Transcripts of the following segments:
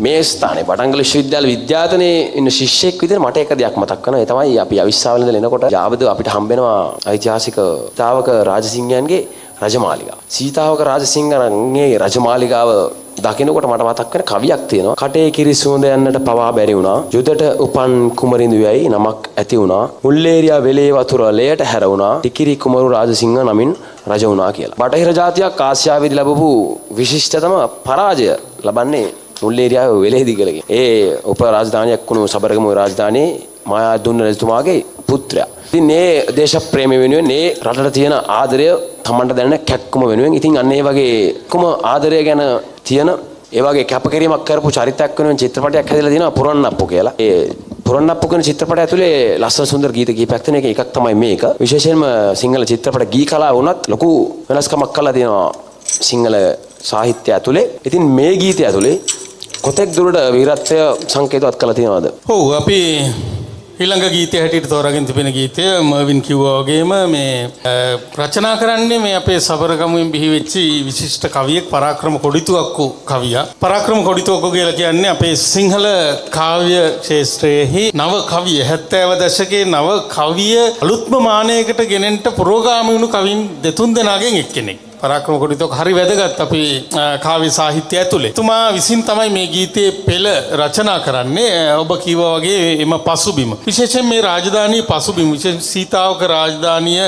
මේ ස්ථානයේ පටංගල විශ්වවිද්‍යාල විද්‍යායතනයේ ඉන්න ශිෂ්‍යෙක් විදිහට මට එක දෙයක් මතක් වෙනවා. ඒ තමයි අපි අවිස්සාවල ඉඳලා එනකොට යාවද අපිට හම්බෙනවා ඓතිහාසික සීතාවක රාජසිංහයන්ගේ රජමාලිගාව. සීතාවක රාජසිංහගේ රජමාලිගාව දකිනකොට මට මතක් වෙන කවියක් තියෙනවා. කටේ කිරි සුවඳ යන්නට පවා බැරි වුණා. යුදට උපන් කුමරිඳු යයි නමක් ඇති වුණා. මුල්ලේරියා වෙලේ වතුර ලයට හැර වුණා. ටිකිරි කුමරු රාජසිංහ නමින් රජ වුණා කියලා. බටහිර ජාතියක් ආසියාවේදී ලැබපු විශිෂ්ටතම පරාජය ලබන්නේ මුල්ලේරියාවේ වෙලේදී කියලා. ඒ උප රාජධානියක් වුණු සබරගමුවේ රාජධානියේ මායාදුන්න රජතුමාගේ පුත්‍රයා. ඉතින් මේ දේශ ප්‍රේමය වෙනුවෙන් මේ රටට තියෙන ආදරය තමන්ට දැනෙන කැක්කුම වෙනුවෙන් ඉතින් අන්න ඒ වගේ කුම ආදරය ගැන තියෙන ඒ වගේ කැපකිරීමක් කරපු චරිතයක් වෙනුවෙන් චිත්‍රපටයක් හැදලා තියෙනවා පුරන්නප්පු කියලා. ඒ පුරන්නප්පු කියන චිත්‍රපටය ඇතුලේ ලස්සන සුන්දර ගීත කීපයක් තියෙන එකක් තමයි මේක. විශේෂයෙන්ම සිංහල චිත්‍රපට ගී කලාව වුණත් ලොකු වෙනස්කමක් කරලා තියෙනවා සිංහල සාහිත්‍යය ඇතුලේ. ඉතින් මේ ගීතය ඇතුලේ කොතෙක් දුරට වීරත්වය සංකේතවත් කරලා තියෙනවද? ඔව් අපි ඊළඟ ගීතය හැටියට තෝරාගෙන තිබෙන ගීතය මර්වින් කිව්වා වගේම මේ රචනා කරන්නේ මේ අපේ සබරගමුවෙන් බිහි වෙච්ච විශිෂ්ට කවියෙක් පරාක්‍රම කොඩිතුවක්කු කවියා. පරාක්‍රම කොඩිතුවක්කු කියලා කියන්නේ අපේ සිංහල කාව්‍ය ක්ෂේත්‍රයේහි නව කවිය 70 දශකයේ නව කවිය අලුත්ම මානයකට ගෙනෙන්න පුරෝගාමී වුණු කවින් දෙතුන් දෙනාගෙන් එක්කෙනෙක්. පරාක්‍රම කොඩිතුවක්කු හරි වැදගත් අපි කාව්‍ය සාහිත්‍යය ඇතුලේ. තුමා විසින් තමයි මේ ගීතයේ පෙළ රචනා කරන්නේ. ඔබ කිව්වා වගේ එම පසුබිම. විශේෂයෙන් මේ රාජධානී පසුබිම විශේෂ සීතාවක රාජධානිය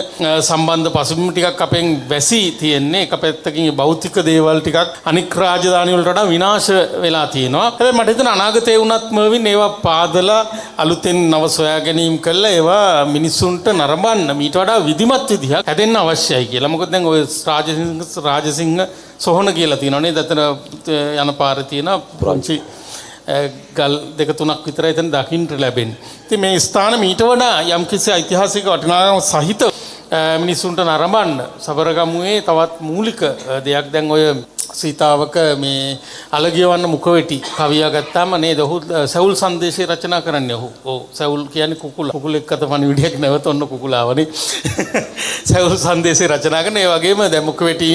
සම්බන්ධ පසුබිම ටිකක් අපෙන් වැසී තියෙන්නේ. එක පැත්තකින් භෞතික දේවල් ටිකක් අනික් රාජධානි වලට වඩා විනාශ වෙලා තියෙනවා. හැබැයි මට හිතෙන අනාගතේ වුණත් මර්වින් ඒවා පාදලා අලුතෙන් නව සොයා ගැනීම කළා ඒවා මිනිසුන්ට නරඹන්න මීට වඩා විධිමත් විදිහක් හැදෙන්න අවශ්‍යයි කියලා. මොකද දැන් ඔය රාජසිංහ සොහන කියලා තියෙනවා නේද? අතන යන පාරේ තියෙන පුංචි ගල් දෙක තුනක් විතර එතන දකින්න ලැබෙන්නේ. ඉතින් මේ ස්ථාන මීට වඩා යම්කිසි ඓතිහාසික වටිනාකම සහිත මිනිසුන්ට නරඹන්න සබරගමුවේ තවත් මූලික දෙයක් දැන් ඔය සීතාවක මේ අලගියවන්න මුඛවෙටි කවියා ගත්තාම නේද? ඔහු සැවුල් සංදේශය රචනා කරන්නේ. ඔව් සැවුල් කියන්නේ කුකුල. කුකුලෙක් අත පණිවිඩයක් නැවත ඔන්න කුකුලාවනේ. සැවුල් සංදේශය රචනා කරන ඒ වගේම දැන් මුඛවෙටි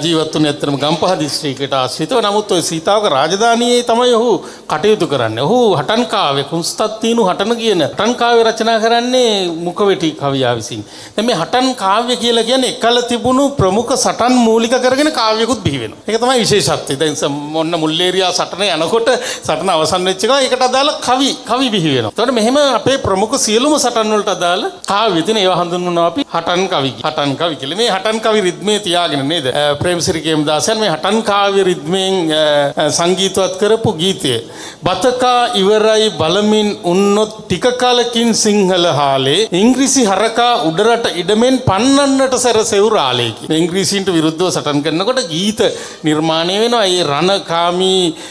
ජීවත් වුණේ ඇත්තටම ගම්පහ දිස්ත්‍රික්කයට ආශ්‍රිතව. නමුත් ඔය සීතාවක රාජධානියේ තමයි ඔහු කටයුතු කරන්නේ. ඔහු හටන් කාව්‍ය කුන්ස්තත්තිනු හටන කියන හටන් කාව්‍ය රචනා කරන්නේ මුඛවෙටි කවියා විසින්. දැන් මේ හටන් කාව්‍ය කියලා කියන්නේ එකල තිබුණු ප්‍රමුඛ සටන් මූලික කරගෙන කාව්‍යකුත් බිහි වෙනවා. ඒක තමයි විශේෂත්වය. දැන් මොන්න මුල්ලේරියා සටන යනකොට සටන අවසන් වෙච්ච එක ඒකට අදාළ කවි බිහි වෙනවා. එතකොට මෙහෙම අපේ ප්‍රමුඛ සියලුම සටන් වලට අදාළ කාව්‍ය තියෙන ඒවා හඳුන්වනවා අපි හටන් කවි කියලා. මේ හටන් කවි රිද්මේ තියාගෙන නේද? ප්‍රේමසිරි කේමදාසයන් මේ හටන් කාව්‍ය රිද්මෙන් සංගීතවත් කරපු ගීතය. බතකා ඉවරයි බලමින් උන්නොත් ටික කාලකින් සිංහල හාලේ ඉංග්‍රීසි හරකා උඩරට ඉඩමෙන් පන්නන්නට සැරසෙව් රාලේ කියන. ඉංග්‍රීසීන්ට විරුද්ධව සටන් කරනකොට ගීත නිර්මාණය වෙනවා. ඒ රණකාමීගේ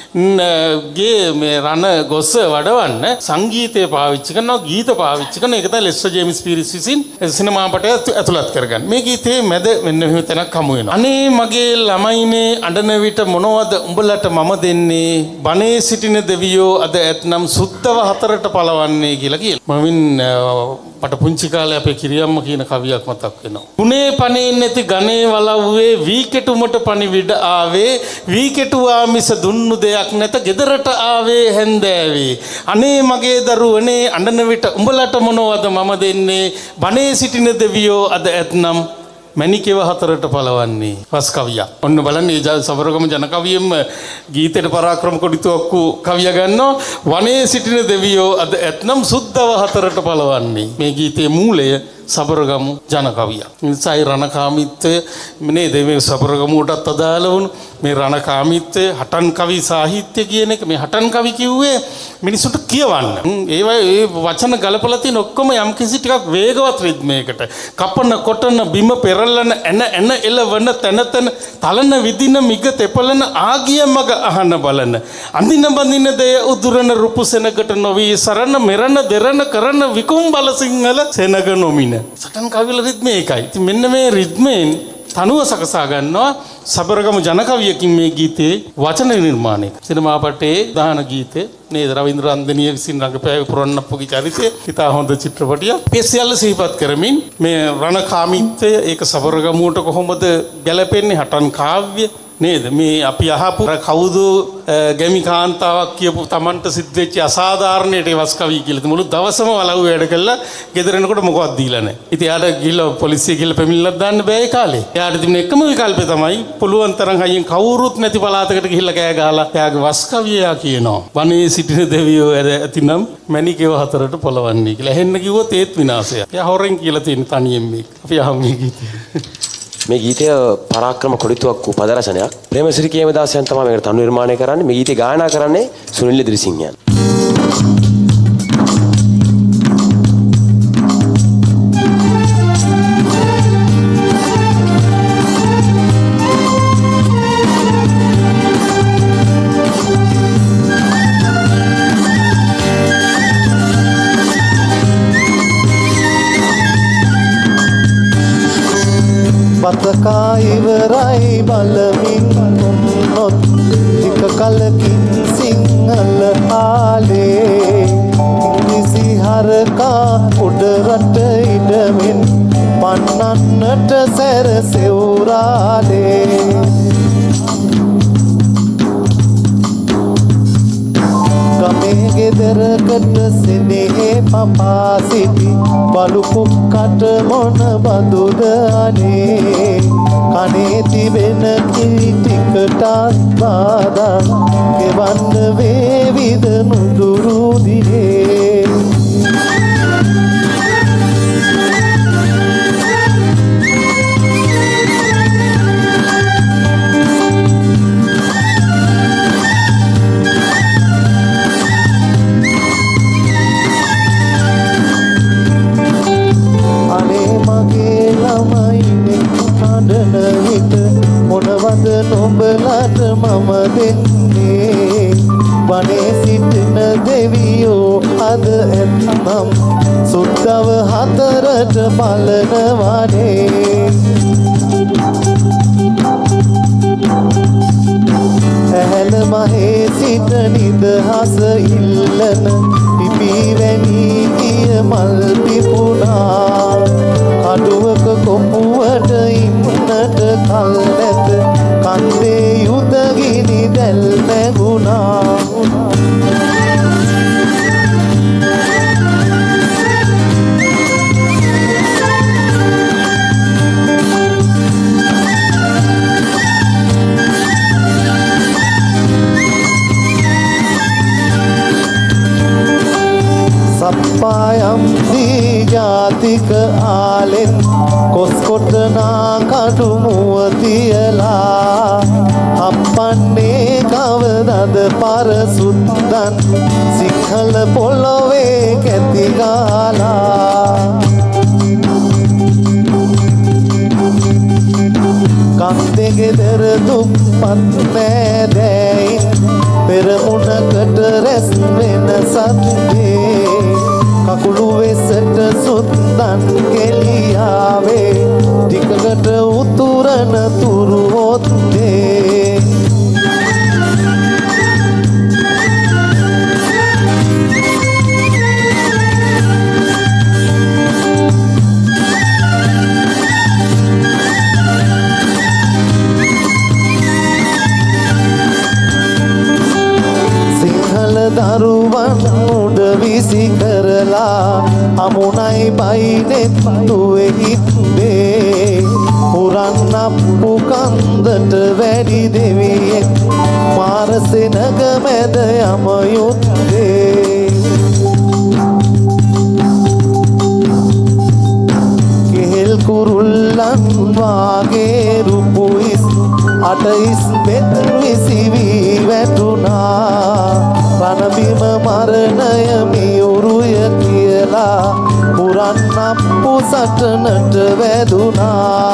මේ රණ ගොස්ස වඩවන්න සංගීතය පාවිච්චි කරනවා, ගීත පාවිච්චි කරනවා. ඒක තමයි ලෙස්ටර් ජේම්ස් පීරිස් විසින් සිනමාපටය ඇතුළත් කරගන්නේ. මේ ගීතයේ මැද මෙන්න මෙහෙම තැනක් හමු වෙනවා. අනේ මගේ ළමයිනේ අඬන විට මොනවද උඹලට මම දෙන්නේ? බනේ සිටින දෙවියෝ අද ඇතනම් සුද්ධව හතරට පළවන්නේ කියලා කියනවා. මමින් මට පුංචි කාලේ අපේ කිරියම්ම කියන කවියක් මතක් වෙනවා. උනේ පනේ නැති ගනේ වලව්වේ වී කෙටුමට පණිවිඩ ආවේ වී කෙටුවා මිස දුන්නු දෙයක් නැත ගෙදරට ආවේ හැන්දෑවේ. අනේ මගේ දරුවනේ අඬන විට උඹලට මොනවද මම දෙන්නේ? බනේ සිටින දෙවියෝ අද ඇතනම් මැණිකේව හතරට පළවන්නේ. වස් කවියක්. ඔන්න බලන්න මේ සබරගම ජන කවියෙම ගීතේට පරාක්‍රම කොඩිතුවක්කු කවිය ගන්නවා. වනේ සිටින දෙවියෝ අද ඇතනම් සුද්ධව හතරට පළවන්නේ. මේ ගීතයේ මූලය සබරගමු ජන කවියක්. නිසායි රණකාමීත්වය නේද මේ සබරගමුවටත් අදාළ වුණු මේ රණකාමීත්වය හටන් කවි සාහිත්‍ය කියන එක. මේ හටන් කවි කිව්වේ මිනිසුන්ට කියවන්න. ඒ වචන ගලපලා තියෙන ඔක්කොම යම් කිසි ටිකක් වේගවත් රිද්මයකට කපන කොටන බිම පෙරලන එන එලවන තන තලන විදින මිග තෙපලන ආගිය මග අහන බලන අඳින බඳින දෙය උදුරන රුපුසෙනකට නොවි සරණ මෙරණ දෙරණ කරන විකුම් බල සිංහල සෙනග නොමින. සටන් කවිල රිද්මේ එකයි. ඉතින් මෙන්න මේ රිද්මෙන් තනුව සකසා ගන්නවා සබරගම ජන කවියකින් මේ ගීතේ වචන නිර්මාණය. සිනමාපටයේ දාන ගීතේ නේද? රවීන්ද්‍ර රන්දනීය විසින් රඟපෑවේ පුරන්නප්පුගේ චරිතය. ඉතා හොඳ චිත්‍රපටියක්. මේ සියල්ල සිහිපත් කරමින් මේ රණකාමීත්වය ඒක සබරගමුවට කොහොමද ගැලපෙන්නේ? හටන් කාව්‍ය නේද? මේ අපි අහපු කවුද ගැමි කාන්තාවක් කියපු Tamanට සිද්ධ වෙච්ච අසාධාරණයට වස් කවි කියලා. මුළු දවසම වලව් වැඩ කළා. ගෙදර එනකොට මොකවත් දීලා නැහැ. ඉතින් එයාට ගිහලා පොලිසිය ගිහලා පැමිණිල්ලක් දාන්න බෑ ඒ කාලේ. එයාට තිබුණ එකම විකල්පය තමයි පුළුවන් තරම් හයියෙන් කවුරුත් නැති පළාතකට ගිහිල්ලා කෑ ගහලා එයාගේ වස් කවිය එයා කියනවා. වනයේ සිටින දෙවියෝ ඇතිනම් මැණිකේව හතරට පොළවන්නේ කියලා. එහෙන්න කිව්වොත් ඒත් විනාශයක්. එයා හොරෙන් කියලා තියෙන තනියෙන් මේක. අපි අහමු මේ ගීතය. මේ ගීතය පරාක්‍රම කොඩිතුවක් වූ පද රචනයක්. ප්‍රේමසිරි කේමදාසයන් තමයි මේකට තනු නිර්මාණය කරන්නේ. මේ ගීතය ගායනා කරන්නේ සුනිල් ඉදිරිසිංහයන්. පතකා ඉවරයි බලමින් උන්නොත් ටික කලකින් සිංහල ආලේ ඉංග්‍රීසි හරකා උඩ රට ඉඩමින් පන්නන්නට සැරසෙවුරාලේ ගමේ ගෙදරකට සෙනෙහේ පපා සිටි බලු කුක්කට මොන බඳුද අනේ කනේ තිබෙන කිරි ටිකටත් බාදා ගෙවන්න වේවිද නුදුරු දිනේ මොනවද නොඹලට මම දෙන්නේ වනේ සිටින දෙවියෝ අද ඇත්නම් සුද්දව හතරට බලනවනේ ඇහැල මහේ සිට නිදහස ඉල්ලන පිපිවැනි ගිය මල් පිපුණා කඩුවක කොපුවට ඉන්නට කල් නැත කන්දේ යුදගිනි දැල් නැගුණා සප්පායම් දී ජාතික ආලෙන් කොස්කොටනා කඩුමුව තියලා අපන්නේ කවදද පරසුද්දන් සිංහල පොළොවේ කැති ගාලා කන්දේ ගෙදර දුප්පත් නෑදෑයින් පෙරමුණකට රැස් වෙන සත්දේ කකුළු වෙසට සුද්දන් කෙලියාවේ ටිකකට උතුරන තුරු ඔත්තේ දරුවන් උඩ විසි කරලා අමුණයි බයිනෙත් දුවේ හිට්බේ පුරන් අප්පු කන්දට වැඩි දෙවියෙක් මාරසෙනග මැද යම යුත්තේ කෙහෙල් කුරුල්ලන් වාගේ රුපුයිස් අටයිස් බෙත් විසිවී වැටුණා රණබිම මරණය මියුරුය කියලා පුරන් අප්පු සටනට වැදුනා